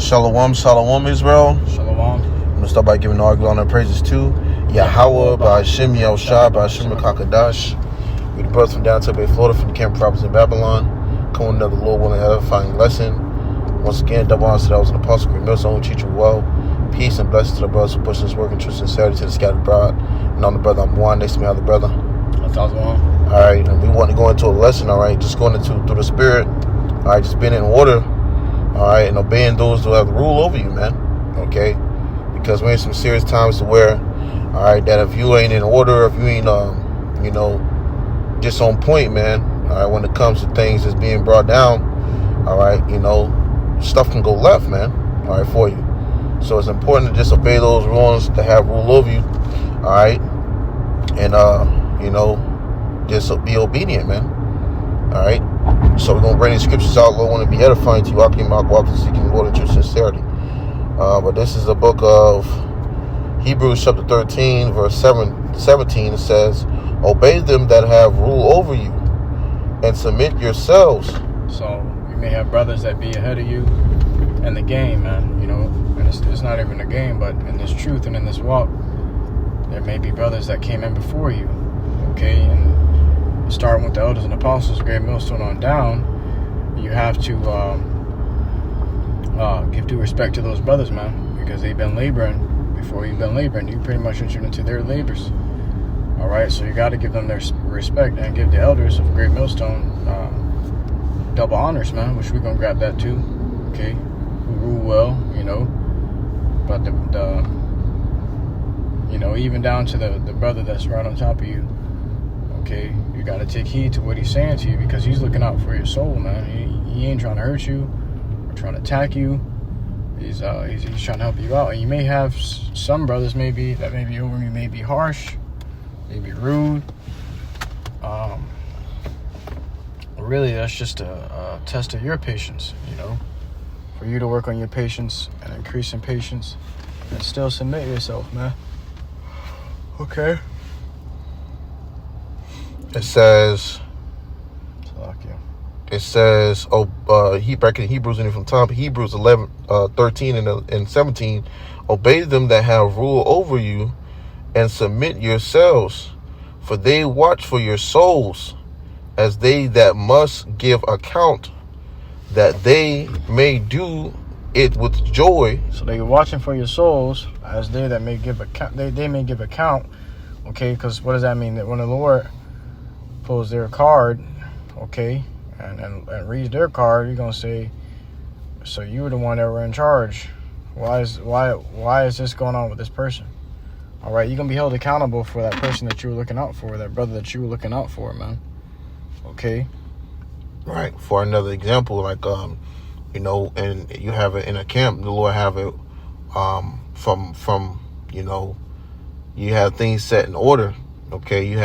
Shalom, shalom, Israel. Shalom. I'm going to start by giving all glory and praises to YAHAWAH, BAHASHAM, Yahushua, BAHASHAM, Kakadash. We the brothers from down Tampa Florida, from the Camp Province in Babylon. Come with another Lord willing edifying lesson. Once again, double honor to those in the apostle, great millstone, who teach you well. Peace and blessings to the brothers who push this work in true sincerity to the scattered bride. And on the brother, I'm one. Next to me, other brother. That's all. All right, and we want to go into a lesson. All right, just going into through the spirit. All right, just being in order. All right, and obeying those who have the rule over you, man. Okay, because we're in some serious times to where, all right, that if you ain't in order, if you ain't, just on point, man. All right, when it comes to things that's being brought down, all right, stuff can go left, man. All right, for you. So it's important to just obey those rules that have rule over you. All right, and just be obedient, man. All right. So we're gonna bring these scriptures out. Lord, want to be edifying to you. I can walk seeking Lord in true sincerity. But this is the book of Hebrews, chapter 13, verse 17. It says, "Obey them that have rule over you, and submit yourselves." So you may have brothers that be ahead of you in the game, man. And it's not even a game, but in this truth and in this walk, there may be brothers that came in before you. Okay, and starting with the elders and apostles, great millstone on down, you have to give due respect to those brothers, man, because they've been laboring before you've been laboring. You pretty much entered into their labors. All right, so you got to give them their respect and give the elders of great millstone double honors, man, which we're gonna grab that too. Okay, who rule well, but even down to the brother that's right on top of you. Okay, you got to take heed to what he's saying to you, because he's looking out for your soul, man. He ain't trying to hurt you or trying to attack you. He's trying to help you out. And you may have some brothers that may be over you, may be harsh, may be rude. Really, that's just a test of your patience, for you to work on your patience and increase in patience and still submit yourself, man. Okay. It says, back in Hebrews, and from top, Hebrews 11, 13 and 17, "Obey them that have rule over you, and submit yourselves, for they watch for your souls, as they that must give account, that they may do it with joy." So they are watching for your souls, as they that may give account. They may give account. Okay, because what does that mean? That when the Lord pulls their card, okay, and reads their card, you're gonna say, "So you were the one that were in charge. Why is this going on with this person?" All right, you're gonna be held accountable for that person that you were looking out for, that brother that you were looking out for, man. Okay. Right. For another example, like and you have it in a camp. The Lord have it from you have things set in order. Okay, you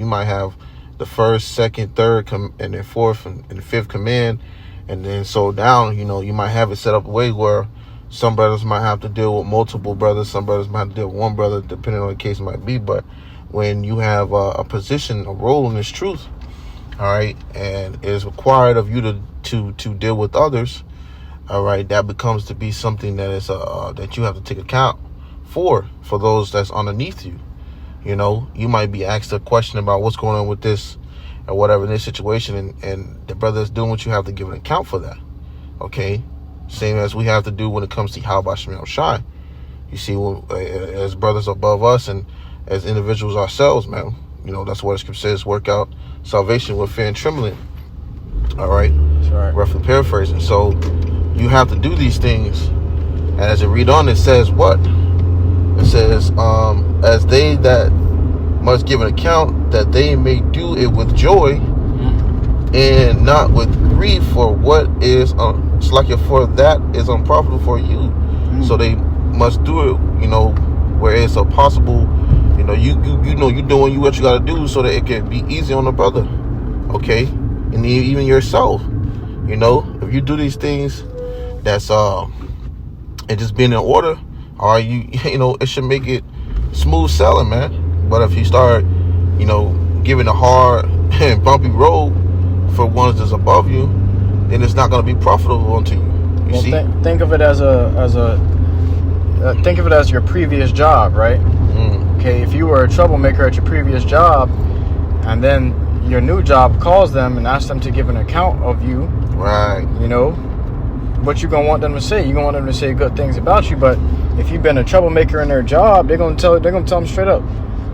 might have the first, second, third, and then fourth and fifth command, and then so down. You might have it set up a way where some brothers might have to deal with multiple brothers, some brothers might have to deal with one brother, depending on the case might be. But when you have a position, a role in this truth, all right, and it is required of you to deal with others, all right, that becomes to be something that is that you have to take account for those that's underneath you. You might be asked a question about what's going on with this or whatever in this situation, and the brother that's doing what you have to give an account for that. Okay, same as we have to do when it comes to Yahawashi. You see, as brothers above us and as individuals ourselves, man, that's what the scripture says: work out salvation with fear and trembling. All right, that's right. Roughly paraphrasing. So you have to do these things, and as it read on, it says what? It says, as they that must give an account, that they may do it with joy, and not with grief, for what is for that is unprofitable for you. So they must do it, where it's a possible, you're doing what you got to do, so that it can be easy on the brother. Okay, and even yourself. If you do these things, that's and just being in order. Or it should make it smooth sailing, man. But if you start, giving a hard and bumpy road for ones that's above you, then it's not going to be profitable unto you. You see? Think of it as think of it as your previous job, right? Okay, if you were a troublemaker at your previous job, and then your new job calls them and asks them to give an account of you, right? You know, what you gonna want them to say? You gonna want them to say good things about you, but if you've been a troublemaker in their job, they're gonna tell them straight up,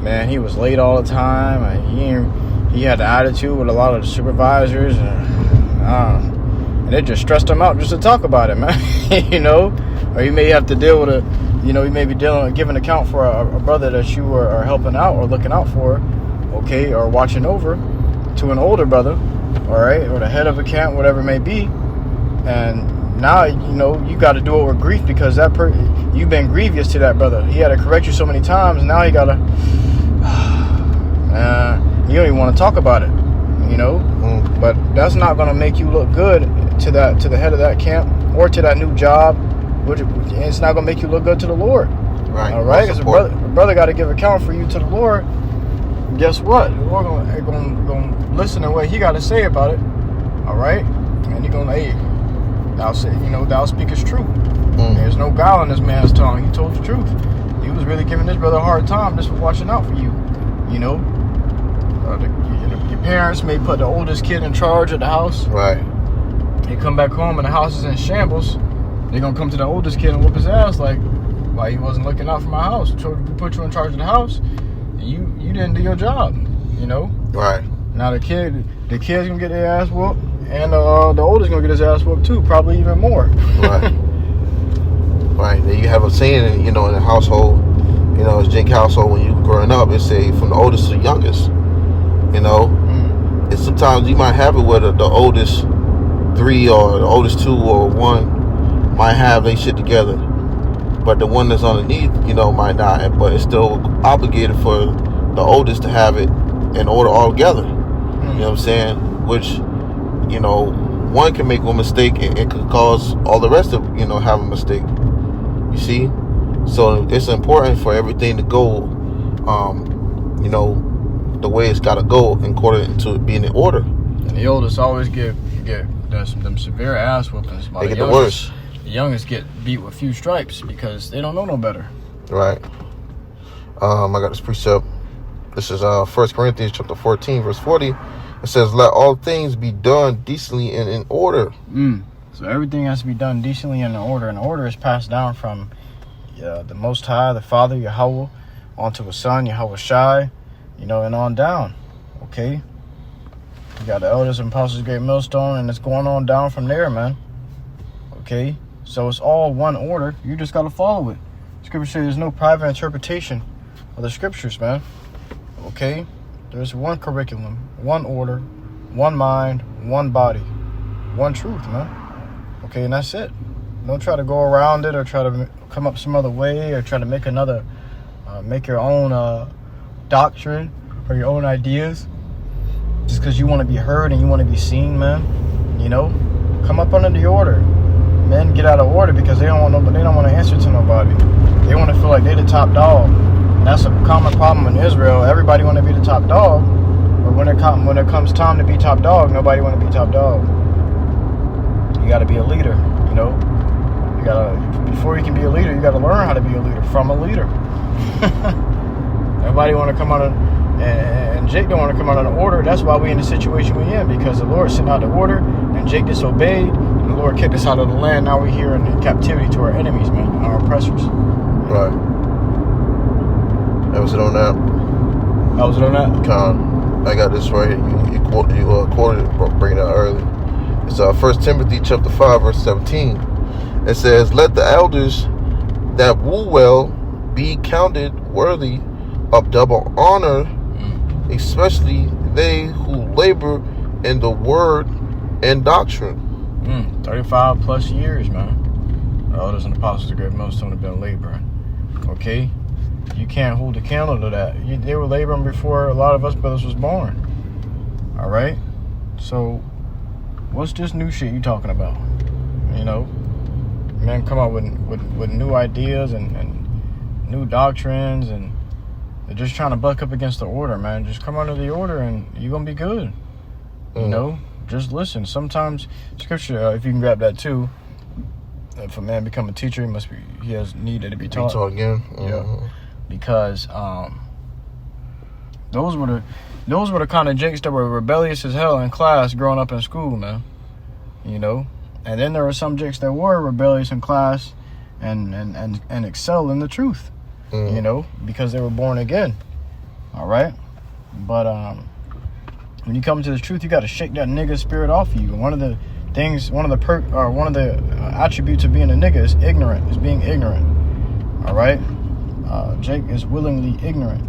man, he was late all the time, and he had the attitude with a lot of the supervisors, and it just stressed him out just to talk about it, man. You know, or you may have to deal with you may be giving account for a brother that you are helping out or looking out for, okay, or watching over to an older brother, all right, or the head of a camp, whatever it may be, and now you got to do it with grief because you've been grievous to that brother. He had to correct you so many times. Now he gotta. You don't even want to talk about it, But that's not gonna make you look good to the head of that camp or to that new job. It's not gonna make you look good to the Lord. Right. All right. Because a brother got to give account for you to the Lord. Guess what? The Lord gonna listen to what he got to say about it. All right. And you're gonna, hey, thou speakest truth. There's no guile in this man's tongue. He told the truth. He was really giving this brother a hard time just for watching out for you. Your parents may put the oldest kid in charge of the house. Right. You come back home and the house is in shambles. They're gonna come to the oldest kid and whoop his ass like, why you wasn't looking out for my house? We put you in charge of the house. You didn't do your job. Right. Now the kid's gonna get their ass whooped, and the oldest gonna get his ass whooped too, probably even more. Right. Right. Then you have a saying, in the household, it's Jake household when you growing up, it say from the oldest to the youngest. And sometimes you might have it where the oldest 3 or the oldest 2 or 1 might have their shit together, but the one that's underneath, might not. But it's still obligated for the oldest to have it in order all together. You know what I'm saying? Which, one can make one mistake and it could cause all the rest of have a mistake. You see? So it's important for everything to go, the way it's got to go according to it being in order. And the oldest always get them severe ass whoopings. They get the worst. The youngest get beat with few stripes because they don't know no better. Right. I got this precept. This is 1 Corinthians chapter 14, verse 40. It says, let all things be done decently and in order. So everything has to be done decently and in order. And order is passed down from the Most High, the Father, Yahawah, onto His Son, YAHAWASHI, and on down. Okay? You got the elders and apostles, great millstone, and it's going on down from there, man. Okay? So it's all one order. You just got to follow it. Scripture says there's no private interpretation of the scriptures, man. Okay? There's one curriculum, one order, one mind, one body, one truth, man. Okay, and that's it. Don't try to go around it or try to come up some other way or try to make make your own doctrine or your own ideas just because you want to be heard and you want to be seen, man. Come up under the order. Men get out of order because they don't want to answer to nobody. They want to feel like they're the top dog. And that's a common problem in Israel. Everybody want to be the top dog, but when it comes time to be top dog, nobody want to be top dog. You got to be a leader. You gotta, before you can be a leader, you got to learn how to be a leader from a leader. Everybody want to come out and Jake don't want to come out of the order. That's why we in the situation we in, because the Lord sent out the order and Jake disobeyed. And the Lord kicked us out of the land. Now we're here in captivity to our enemies, man, our oppressors. Right. That was it on that. That was it on that. I got this right here. You quoted it, bringing it out early. It's 1 Timothy chapter 5, verse 17. It says, let the elders that rule well be counted worthy of double honor, especially they who labor in the word and doctrine. 35 plus years, man. The elders and apostles of great millstone have been laboring. Okay? You can't hold a candle to that. They were laboring before a lot of us brothers was born. All right? So, what's this new shit you talking about? Men come out with new ideas and new doctrines, and they're just trying to buck up against the order, man. Just come under the order and you're going to be good. Just listen. Sometimes, scripture, if you can grab that too, if a man become a teacher, he has needed to be Be taught. taught again. Yeah, because those were the kind of jakes that were rebellious as hell in class growing up in school, man. You know, and then there were some jakes that were rebellious in class and excel in the truth. You know, because they were born again. All right, but when you come to the truth, you got to shake that nigga spirit off of you. And one of the attributes of being a nigga is ignorant. Is being ignorant. All right, Jake is willingly ignorant.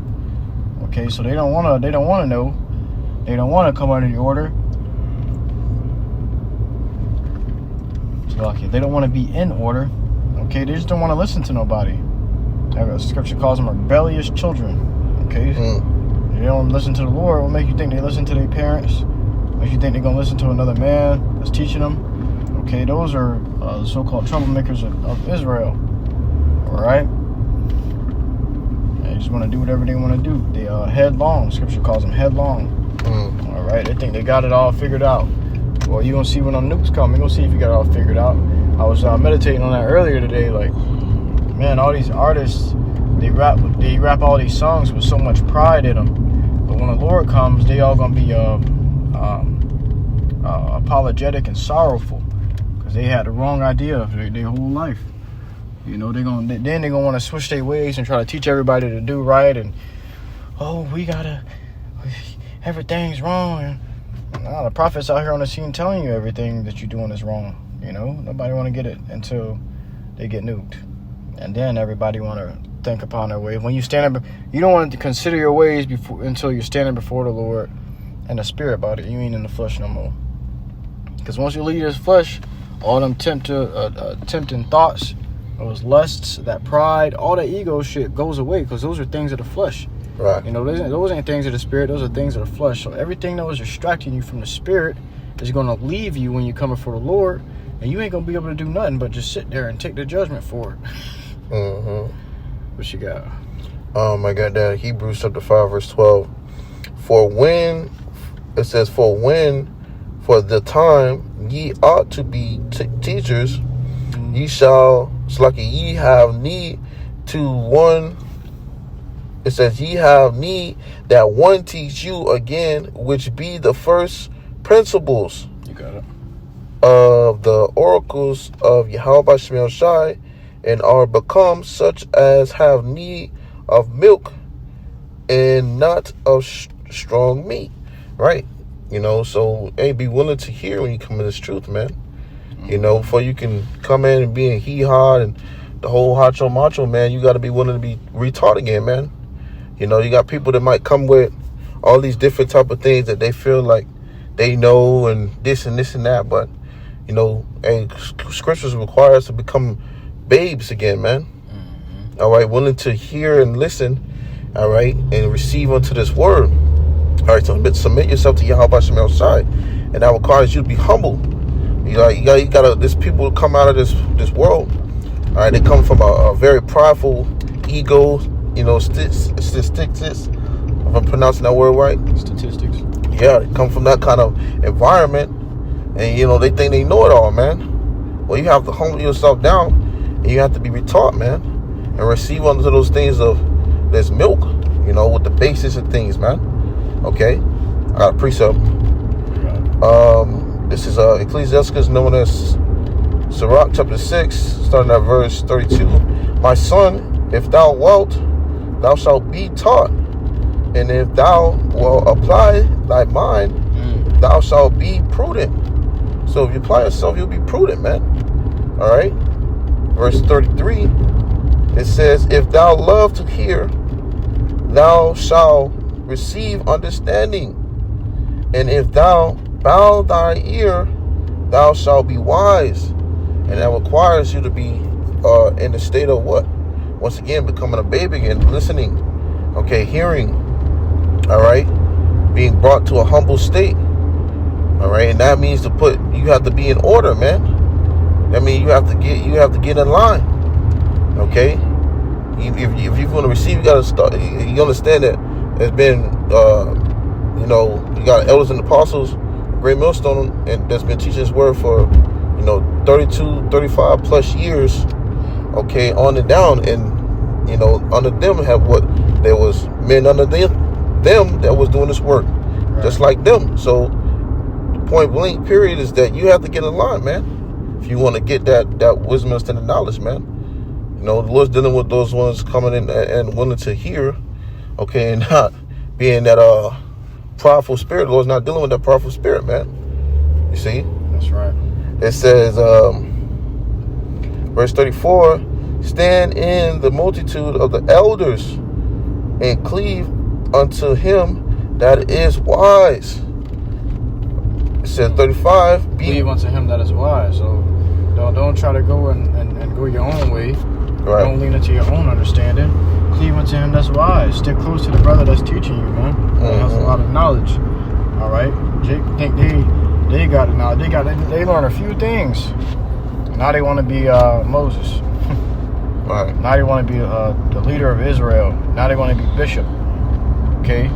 Okay, so they don't want to know. They don't want to come under the order. They don't want to be in order. Okay, they just don't want to listen to nobody. Scripture calls them rebellious children. Okay, they don't listen to the Lord. What make you think they listen to their parents? Makes you think they're gonna listen to another man that's teaching them? Okay, those are the so-called troublemakers of Israel. All right, they just want to do whatever they want to do. They are headlong. Scripture calls them headlong. All right, they think they got it all figured out. Well, you gonna see when them nukes come. You gonna see if you got it all figured out. I was meditating on that earlier today. Like, man, all these artists, they rap all these songs with so much pride in them. But when the Lord comes, they all gonna be apologetic and sorrowful because they had the wrong idea of their whole life. You know, they're gonna want to switch their ways and try to teach everybody to do right. And everything's wrong. And the prophets out here on the scene telling you everything that you're doing is wrong. You know, nobody want to get it until they get nuked, and then everybody want to think upon their ways. When you you don't want to consider your ways until you're standing before the Lord and the Spirit about it. You ain't in the flesh no more. Because once you leave this flesh, all them tempting thoughts, those lusts, that pride, all that ego shit goes away. Because those are things of the flesh. Right. You know, those ain't things of the Spirit. Those are things of the flesh. So everything that was distracting you from the Spirit is going to leave you when you come before the Lord. And you ain't going to be able to do nothing but just sit there and take the judgment for it. What you got? I got that Hebrews chapter 5 verse 12. For the time ye ought to be teachers, ye have need to one. It says ye have need that one teach you again, which be the first principles. You got it. Of the oracles of YAHAWASHI, and are become such as have need of milk and not of strong meat. Right? You know, so hey, be willing to hear when you come in this truth, man. You know, before you can come in and be in hee-haw and the whole hacho macho, man, you got to be willing to be retaught again, man. You know, you got people that might come with all these different type of things that they feel like they know and this and that, but you know, and scriptures require us to become babes again, man. All right, willing to hear and listen, all right, and receive unto this word. All right, so submit yourself to Yahweh outside, and that requires you to be humble. You gotta. This people come out of this world. All right, they come from a very prideful ego. You know, statistics. If I'm pronouncing that word right, statistics. Yeah, they come from that kind of environment. And, you know, they think they know it all, man. Well, you have to humble yourself down. And you have to be retaught, man. And receive unto those things of this milk, you know, with the basis of things, man. Okay? I got a precept. This is Ecclesiastes, known as Sirach, chapter 6, starting at verse 32. My son, if thou wilt, thou shalt be taught. And if thou wilt apply thy mind, thou shalt be prudent. So if you apply yourself, you'll be prudent, man. All right. Verse 33, it says, if thou love to hear, thou shalt receive understanding. And if thou bow thy ear, thou shalt be wise. And that requires you to be in the state of what? Once again, becoming a baby again, listening. Okay, hearing. All right. Being brought to a humble state. All right, and that means you have to be in order, man. I mean, you have to get in line. Okay, if you're going to receive, you got to start. You understand that there's been, you know, you got elders and apostles, great millstone, and that's been teaching this word for, 32, 35 plus years, okay, on and down, and under them have what there was men under them that was doing this work, just like them. So the point blank period is that you have to get in line, man, if you want to get that wisdom and the knowledge, man. The Lord's dealing with those ones coming in and willing to hear, okay, and not being that prideful spirit. The Lord's not dealing with that prideful spirit, man. You see? That's right. It says, verse 34, stand in the multitude of the elders and cleave unto him that is wise. It says 35, cleave unto him that is wise. So don't try to go and go your own way. Right. Don't lean into your own understanding. Cleave unto him that's wise. Stick close to the brother that's teaching you, man. That has a lot of knowledge. All right. Jake think they got it now. They learn a few things. Now they want to be Moses. Right. Now they want to be the leader of Israel. Now they want to be bishop. Okay.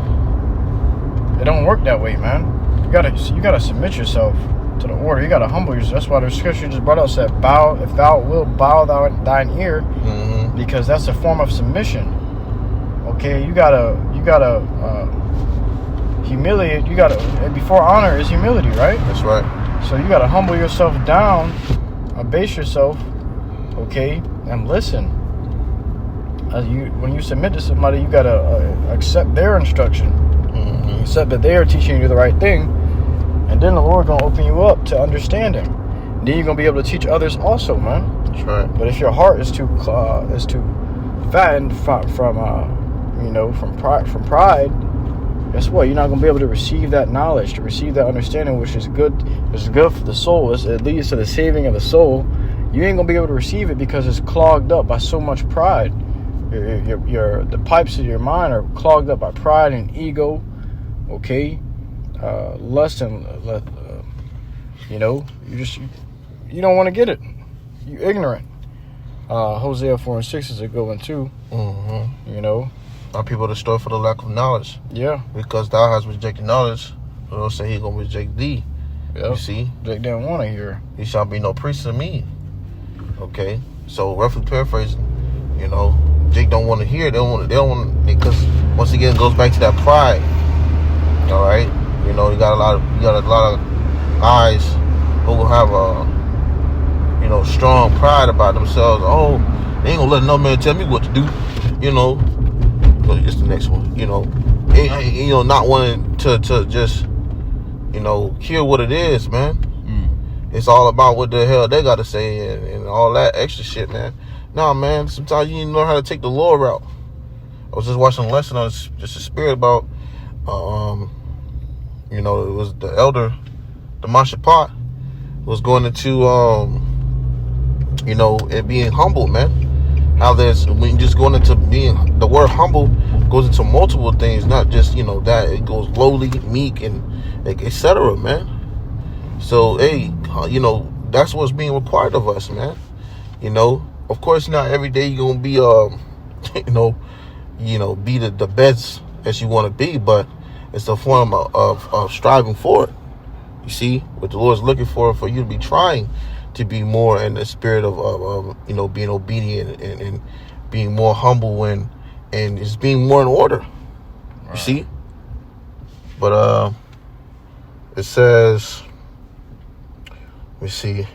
It don't work that way, man. You gotta submit yourself to the order. You gotta humble yourself. That's why the scripture just brought up said, "Bow if thou wilt bow thine ear," because that's a form of submission. Okay. You gotta humiliate. And before honor is humility, right? That's right. So you gotta humble yourself down, abase yourself, okay, and listen. When you submit to somebody, you gotta accept their instruction, accept that they are teaching you the right thing, and then the Lord gonna open you up to understanding. And then you're gonna be able to teach others also, man. That's right. But if your heart is too fattened from pride, guess what? You're not gonna be able to receive that knowledge, to receive that understanding, which is good. It's good for the soul. It leads to the saving of the soul. You ain't gonna be able to receive it because it's clogged up by so much pride. The pipes of your mind are clogged up by pride and ego. Okay, lust and you don't want to get it. You ignorant. Hosea 4:6 is a good one too. Our people destroy for the lack of knowledge. Yeah. Because thou hast rejected knowledge, the Lord say he gonna reject thee. Yep. You see? They didn't want to hear. He shall be no priest to me. Okay? So roughly paraphrasing, Jake don't want to hear. They don't want, because once again it goes back to that pride. All right? You got a lot of guys who have strong pride about themselves. Oh, they ain't gonna let no man tell me what to do. It's the next one. Not wanting to just hear what it is, man. It's all about what the hell they got to say and all that extra shit, man. Nah, man. Sometimes you need to know how to take the Lord route. I was just watching a lesson on just a spirit about, it was the elder, the Mashapot, was going into, it being humble, man. How when you just going into being, the word humble goes into multiple things, not just, that it goes lowly, meek, and etc., man. So, hey, that's what's being required of us, man. Of course, not every day you're going to be, be the best as you want to be, but it's a form of striving for it. You see, what the Lord's looking for you to be trying to be more in the spirit of being obedient and being more humble and just being more in order. Right. You see? But it says, let me see.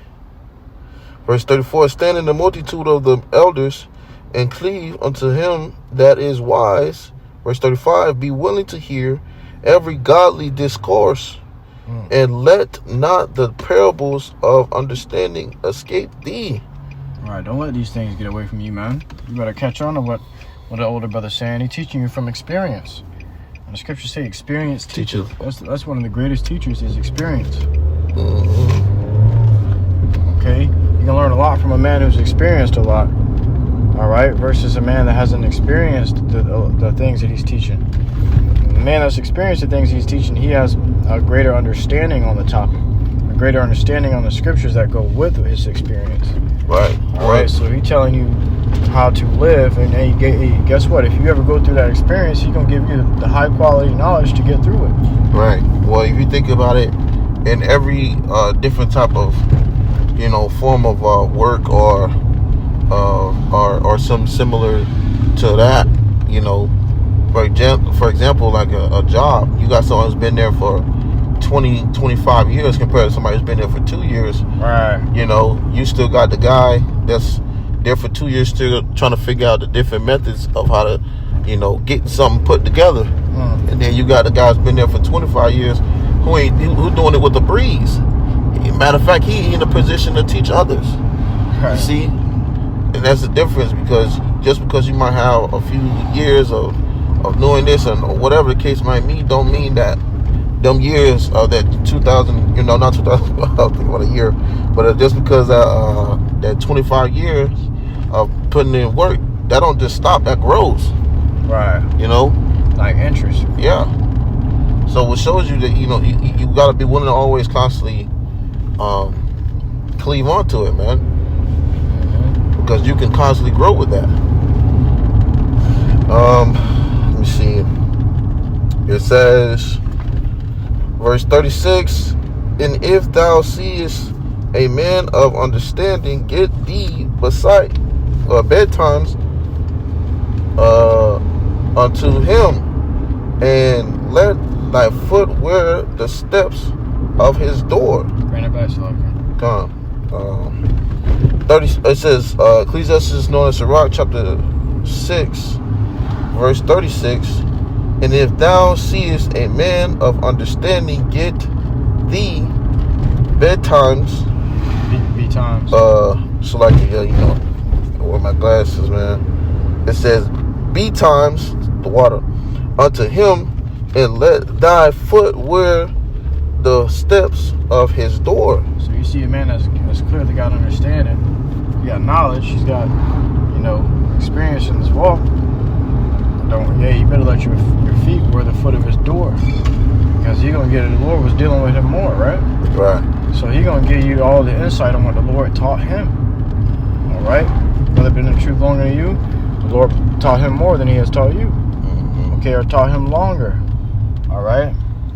Verse 34, stand in the multitude of the elders and cleave unto him that is wise. Verse 35, be willing to hear every godly discourse, and let not the parables of understanding escape thee. All right, don't let these things get away from you, man. You better catch on to what the older brother's saying. He's teaching you from experience. And the scriptures say experience teaches. That's one of the greatest teachers is experience. Okay? You can learn a lot from a man who's experienced a lot. All right? Versus a man that hasn't experienced the things that he's teaching. The man that's experienced the things he's teaching, he has a greater understanding on the topic, a greater understanding on the scriptures that go with his experience. Right. All right. So he's telling you how to live, and hey, guess what? If you ever go through that experience, he's gonna give you the high quality knowledge to get through it. Right. Well, if you think about it, in every different type of form of work or some similar to that. For example, like a job, you got someone who's been there for 20, 25 years compared to somebody who's been there for 2 years. Right. You still got the guy that's there for 2 years still trying to figure out the different methods of how to, get something put together. And then you got the guy who's been there for 25 years who doing it with a breeze. Matter of fact, he in a position to teach others. Right. You see? And that's the difference, because just because you might have a few years of doing this or whatever the case might be, don't mean that them years of that 2000, not 2000, I don't think about a year, but just because that 25 years of putting in work, that don't just stop, that grows. Right. Like interest. Yeah. So it shows you that, you got to be willing to always constantly cleave onto it, man. Because you can constantly grow with that. Let me see. It says, verse 36, and if thou seest a man of understanding, get thee beside bedtimes unto him, and let thy foot wear the steps of his door. Bring it back, Slogan. Come. 30. It says Ecclesiastes is known as Sirach, chapter 6, verse 36. And if thou seest a man of understanding, get thee bedtimes. Bedtimes. So like, I wear my glasses, man. It says bedtimes, the water, unto him, and let thy foot wear the steps of his door. So you see a man that's clearly got understanding, he got knowledge, he's got, experience in this walk. You better let your feet wear the foot of his door, because he gonna get it. The Lord was dealing with him more, right? Right. So he gonna give you all the insight on what the Lord taught him. All right. Brother been in the truth longer than you, the Lord taught him more than he has taught you. Okay, or taught him longer. All right.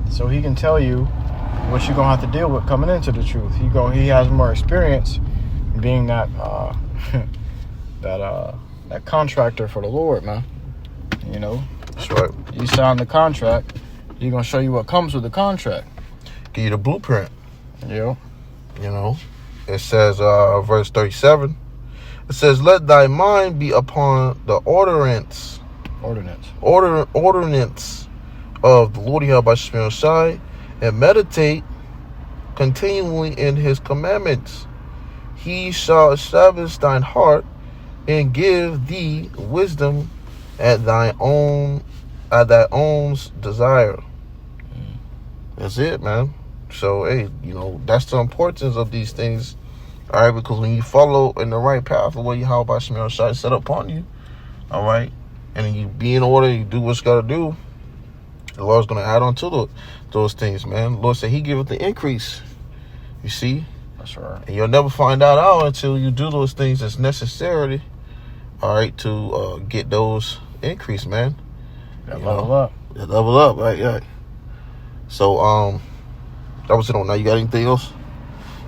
So he can tell you what you're gonna have to deal with coming into the truth. He has more experience being that that contractor for the Lord, man. That's right. You sign the contract, he's gonna show you what comes with the contract. Give you the blueprint. Yeah. It says, verse 37. It says, let thy mind be upon the ordinance of the Lord YAHAWASHI, and meditate continually in his commandments. He shall establish thine heart and give thee wisdom at thy own desire. That's it, man. So, hey, that's the importance of these things. All right, because when you follow in the right path of what YAHAWASHI set upon you, all right, and you be in order, you do what you got to do, the Lord's going to add on to those things, man. The Lord said he giveth the increase. You see? That's right. And you'll never find that out until you do those things that's necessary, all right, to get those increase, man. Level up. Level up, right? Yeah. So, that was it on. Now, you got anything else?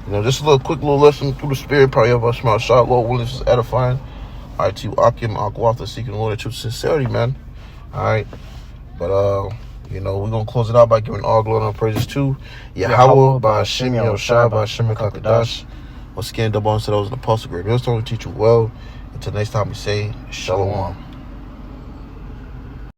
Just a quick little lesson through the spirit, probably of a small shot. Lord willing, is edifying. All right, to Akim, Aquafta, seeking the Lord of truth, sincerity, man. All right. But, we're going to close it out by giving all glory and praises to Yahawah, BAHASHAM, YAHAWASHI, BAHASHAM, KAKADASH. Once again, double on to those in the apostle, great wisdom, teach you well. Until next time, we say, Shalom.